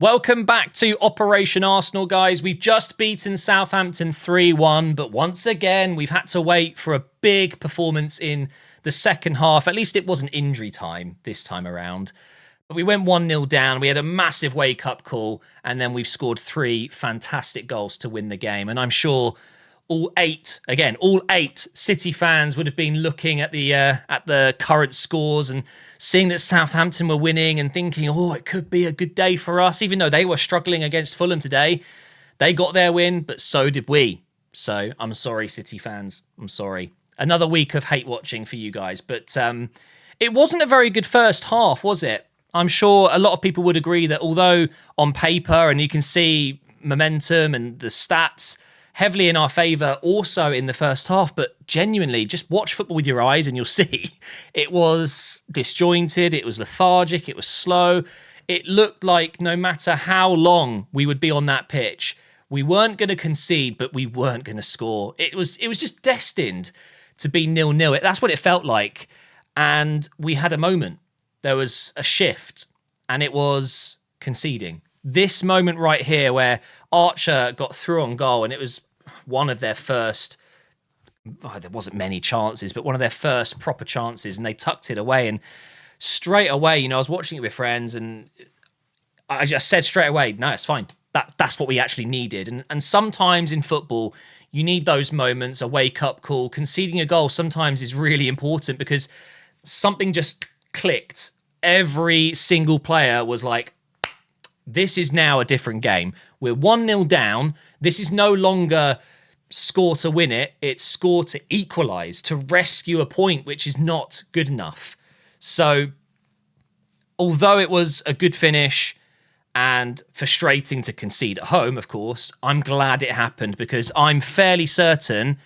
Welcome back to Operation Arsenal, guys. We've just beaten Southampton 3-1, but once again, we've had to wait for a big performance in the second half. At least it wasn't injury time this time around. But we went 1-0 down. We had a massive wake-up call, and then we've scored 3 fantastic goals to win the game. And I'm sure all eight City fans would have been looking at the current scores and seeing that Southampton were winning and thinking, oh, it could be a good day for us. Even though they were struggling against Fulham today, they got their win, but so did we. So I'm sorry, City fans. I'm sorry. Another week of hate watching for you guys. But it wasn't a very good first half, was it? I'm sure a lot of people would agree that although on paper, and you can see momentum and the stats heavily in our favour also in the first half, but genuinely just watch football with your eyes and you'll see it was disjointed, it was lethargic, it was slow. It looked like no matter how long we would be on that pitch, we weren't going to concede, but we weren't going to score. It was just destined to be 0-0. That's what it felt like. And we had a moment. There was a shift, and it was conceding. This moment right here where Archer got through on goal, and it was one of their first, there wasn't many chances, but one of their first proper chances, and they tucked it away. And straight away, I was watching it with friends, and I just said straight away, no, it's fine. That's what we actually needed. And sometimes in football, you need those moments, a wake-up call. Conceding a goal sometimes is really important because something just clicked. Every single player was like, this is now a different game. We're 1-0 down. This is no longer score to win it. It's score to equalise, to rescue a point, which is not good enough. So, although it was a good finish and frustrating to concede at home, of course, I'm glad it happened because I'm fairly certain,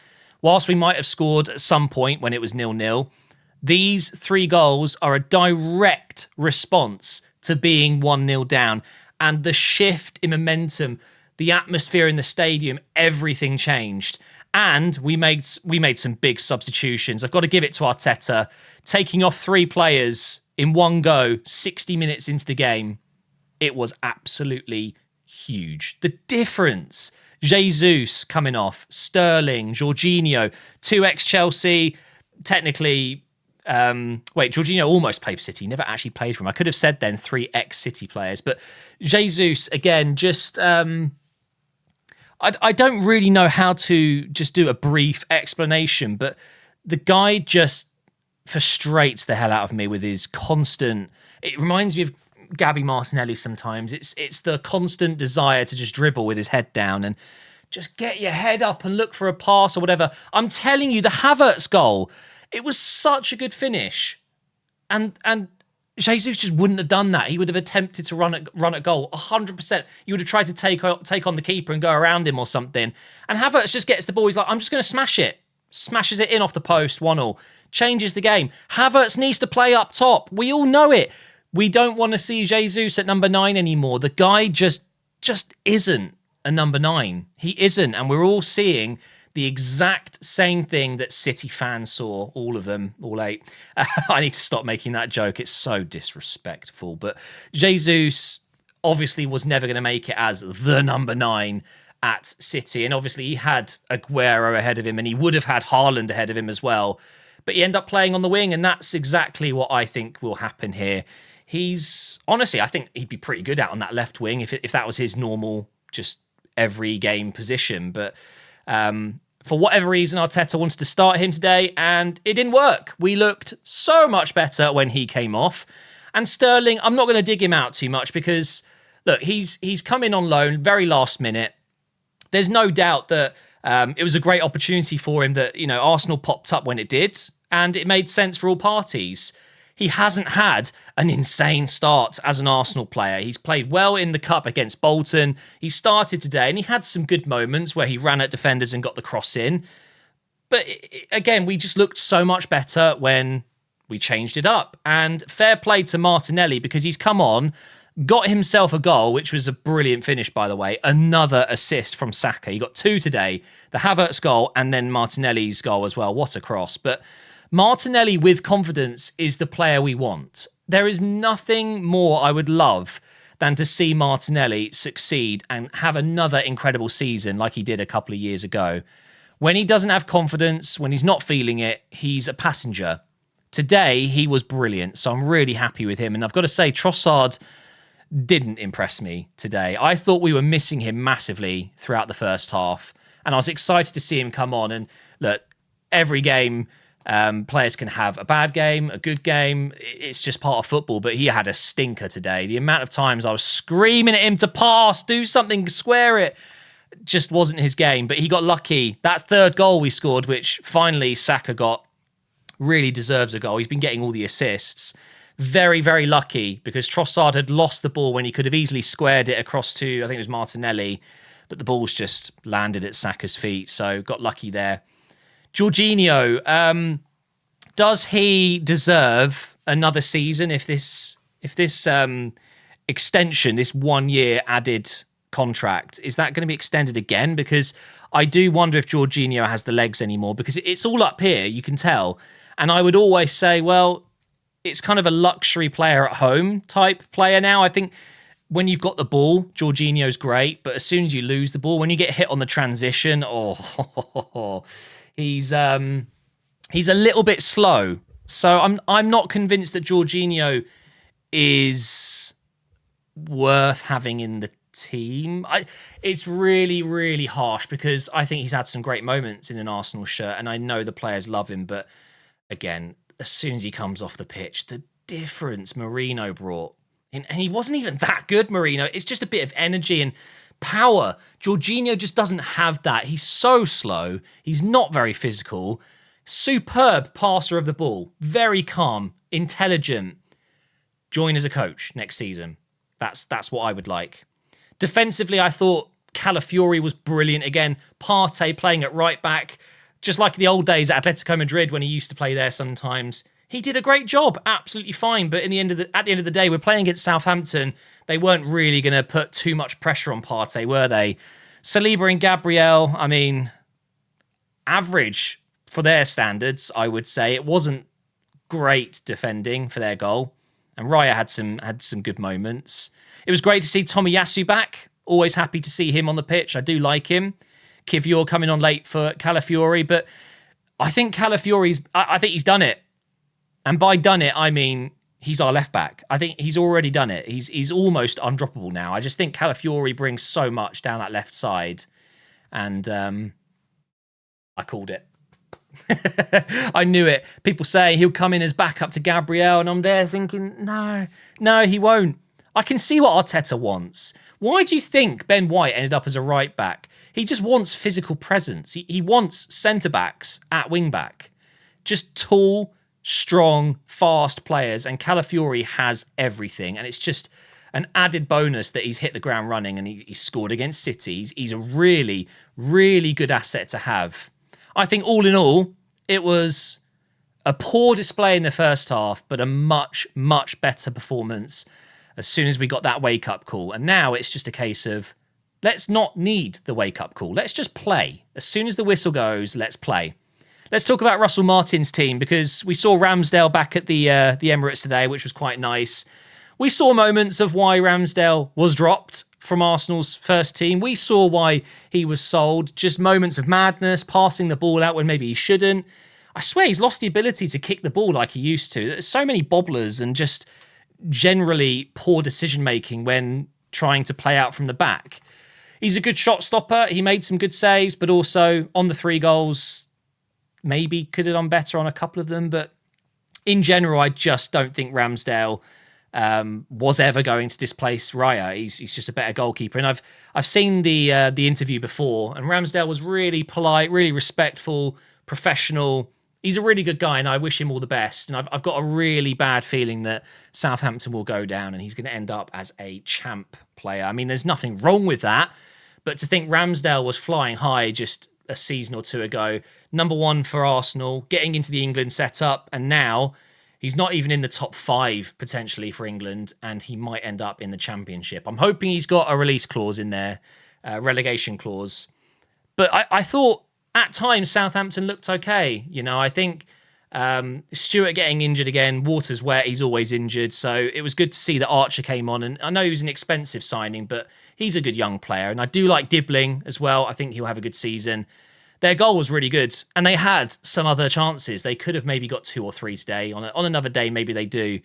whilst we might have scored at some point when it was 0-0, these 3 goals are a direct response to being 1-0 down. And the shift in momentum, the atmosphere in the stadium, everything changed. And we made some big substitutions. I've got to give it to Arteta. Taking off 3 players in one go, 60 minutes into the game, it was absolutely huge. The difference, Jesus coming off, Sterling, Jorginho, 2 ex-Chelsea, technically... Jorginho almost played for City, never actually played for him. I could have said then 3 ex-City players, but Jesus, again, just... I don't really know how to just do a brief explanation, but the guy just frustrates the hell out of me with his constant... It reminds me of Gabby Martinelli sometimes. It's the constant desire to just dribble with his head down and just get your head up and look for a pass or whatever. I'm telling you, the Havertz goal... It was such a good finish. And Jesus just wouldn't have done that. He would have attempted to run at goal 100%. He would have tried to take on the keeper and go around him or something. And Havertz just gets the ball. He's like, I'm just going to smash it. Smashes it in off the post, 1-1. Changes the game. Havertz needs to play up top. We all know it. We don't want to see Jesus at number 9 anymore. The guy just isn't a number 9. He isn't. And we're all seeing... the exact same thing that City fans saw, all of them, all 8. I need to stop making that joke. It's so disrespectful. But Jesus obviously was never going to make it as the number 9 at City. And obviously he had Aguero ahead of him and he would have had Haaland ahead of him as well. But he ended up playing on the wing, and that's exactly what I think will happen here. Honestly, I think he'd be pretty good out on that left wing if that was his normal, just every game position. But... for whatever reason, Arteta wanted to start him today, and it didn't work. We looked so much better when he came off. And Sterling, I'm not going to dig him out too much because, look, he's come in on loan, very last minute. There's no doubt that it was a great opportunity for him that, Arsenal popped up when it did, and it made sense for all parties. He hasn't had an insane start as an Arsenal player. He's played well in the Cup against Bolton. He started today and he had some good moments where he ran at defenders and got the cross in. But again, we just looked so much better when we changed it up. And fair play to Martinelli because he's come on, got himself a goal, which was a brilliant finish, by the way. Another assist from Saka. He got 2 today. The Havertz goal and then Martinelli's goal as well. What a cross. But Martinelli with confidence is the player we want. There is nothing more I would love than to see Martinelli succeed and have another incredible season like he did a couple of years ago. When he doesn't have confidence, when he's not feeling it, he's a passenger. Today, he was brilliant, so I'm really happy with him. And I've got to say, Trossard didn't impress me today. I thought we were missing him massively throughout the first half, and I was excited to see him come on. And look, every game, players can have a bad game, a good game. It's just part of football, but he had a stinker today. The amount of times I was screaming at him to pass, do something, square it, just wasn't his game. But he got lucky. That third goal we scored, which finally SAKA got, really deserves a goal. He's been getting all the assists. Very, very lucky, because Trossard had lost the ball when he could have easily squared it across to, I think it was Martinelli, but the ball's just landed at Saka's feet, so got lucky there. Jorginho, does he deserve another season if this extension, this 1 year added contract, is that going to be extended again? Because I do wonder if Jorginho has the legs anymore, because it's all up here, you can tell. And I would always say, well, it's kind of a luxury player at home type player now. I think when you've got the ball, Jorginho's great, but as soon as you lose the ball, when you get hit on the transition, he's a little bit slow. So I'm not convinced that Jorginho is worth having in the team. It's really, really harsh, because I think he's had some great moments in an Arsenal shirt, and I know the players love him, but again, as soon as he comes off the pitch, the difference Marino brought, and he wasn't even that good, Marino. It's just a bit of energy and power. Jorginho just doesn't have that. He's so slow. He's not very physical. Superb passer of the ball. Very calm, intelligent. Join as a coach next season. That's what I would like. Defensively, I thought Calafiori was brilliant again. Partey playing at right back, just like the old days at Atletico Madrid when he used to play there sometimes. He did a great job, absolutely fine. But at the end of the day, we're playing against Southampton. They weren't really going to put too much pressure on Partey, were they? Saliba and Gabriel, I mean, average for their standards, I would say. It wasn't great defending for their goal. And Raya had some good moments. It was great to see Tomiyasu back. Always happy to see him on the pitch. I do like him. Kivior coming on late for Calafiori, but I think I think he's done it. And by done it, I mean he's our left back. I think he's already done it. He's almost undroppable now. I just think Calafiori brings so much down that left side. And I called it. I knew it. People say he'll come in as backup to Gabriel, and I'm there thinking, no, he won't. I can see what Arteta wants. Why do you think Ben White ended up as a right back? He just wants physical presence. He wants centre-backs at wing-back. Just tall, strong, fast players, and Calafiori has everything. And it's just an added bonus that he's hit the ground running and he scored against City. He's a really, really good asset to have. I think all in all, it was a poor display in the first half, but a much, much better performance as soon as we got that wake-up call. And now it's just a case of, let's not need the wake-up call. Let's just play. As soon as the whistle goes, let's play. Let's talk about Russell Martin's team, because we saw Ramsdale back at the Emirates today, which was quite nice. We saw moments of why Ramsdale was dropped from Arsenal's first team. We saw why he was sold. Just moments of madness, passing the ball out when maybe he shouldn't. I swear he's lost the ability to kick the ball like he used to. There's so many bobblers and just generally poor decision-making when trying to play out from the back. He's a good shot stopper. He made some good saves, but also on the 3 goals, maybe could have done better on a couple of them. But in general, I just don't think Ramsdale was ever going to displace Raya. He's just a better goalkeeper. And I've seen the interview before, and Ramsdale was really polite, really respectful, professional. He's a really good guy, and I wish him all the best. And I've got a really bad feeling that Southampton will go down and he's going to end up as a champ player. I mean, there's nothing wrong with that, but to think Ramsdale was flying high just a season or two ago, number 1 for Arsenal, getting into the England setup, and now he's not even in the top 5 potentially for England, and he might end up in the Championship. I'm hoping he's got a release clause in there, relegation clause. But I thought at times Southampton looked okay. You know, I think Stewart getting injured again. Water's wet. He's always injured. So it was good to see that Archer came on. And I know he was an expensive signing, but he's a good young player. And I do like Dibbling as well. I think he'll have a good season. Their goal was really good. And they had some other chances. They could have maybe got 2 or 3 today. On another day, maybe they do.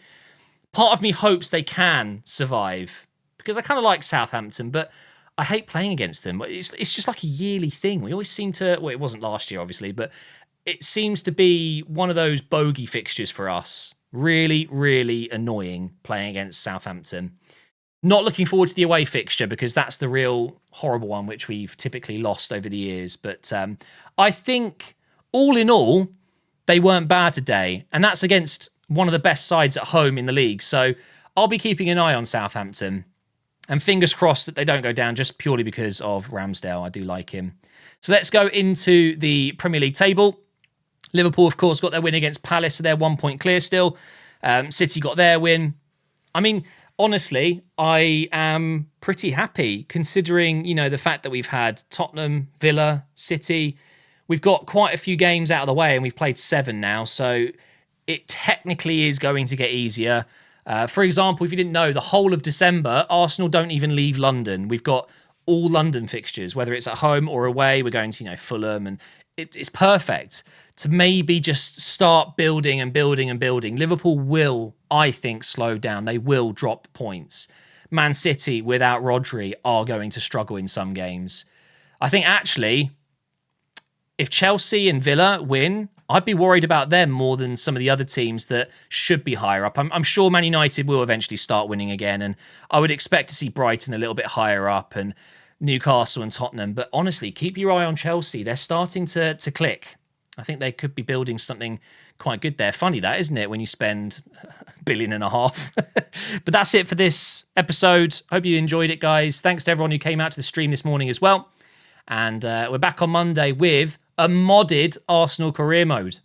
Part of me hopes they can survive because I kind of like Southampton, but I hate playing against them. It's just like a yearly thing. We always seem to... Well, it wasn't last year, obviously, but it seems to be one of those bogey fixtures for us. Really, really annoying playing against Southampton. Not looking forward to the away fixture because that's the real horrible one, which we've typically lost over the years. But I think, all in all, they weren't bad today. And that's against one of the best sides at home in the league. So I'll be keeping an eye on Southampton. And fingers crossed that they don't go down just purely because of Ramsdale. I do like him. So let's go into the Premier League table. Liverpool, of course, got their win against Palace, so they're 1 point clear still. City got their win. I mean, honestly, I am pretty happy considering, the fact that we've had Tottenham, Villa, City. We've got quite a few games out of the way and we've played 7 now. So it technically is going to get easier. For example, if you didn't know, the whole of December, Arsenal don't even leave London. We've got all London fixtures, whether it's at home or away. We're going to, Fulham, and it's perfect to maybe just start building and building and building. Liverpool will, I think, slow down. They will drop points. Man City, without Rodri, are going to struggle in some games. I think, actually, if Chelsea and Villa win, I'd be worried about them more than some of the other teams that should be higher up. I'm sure Man United will eventually start winning again, and I would expect to see Brighton a little bit higher up and Newcastle and Tottenham. But honestly, keep your eye on Chelsea. They're starting to click. I think they could be building something quite good there. Funny that, isn't it, when you spend $1.5 billion? But that's it for this episode. Hope you enjoyed it, guys. Thanks to everyone who came out to the stream this morning as well. And we're back on Monday with a modded Arsenal career mode.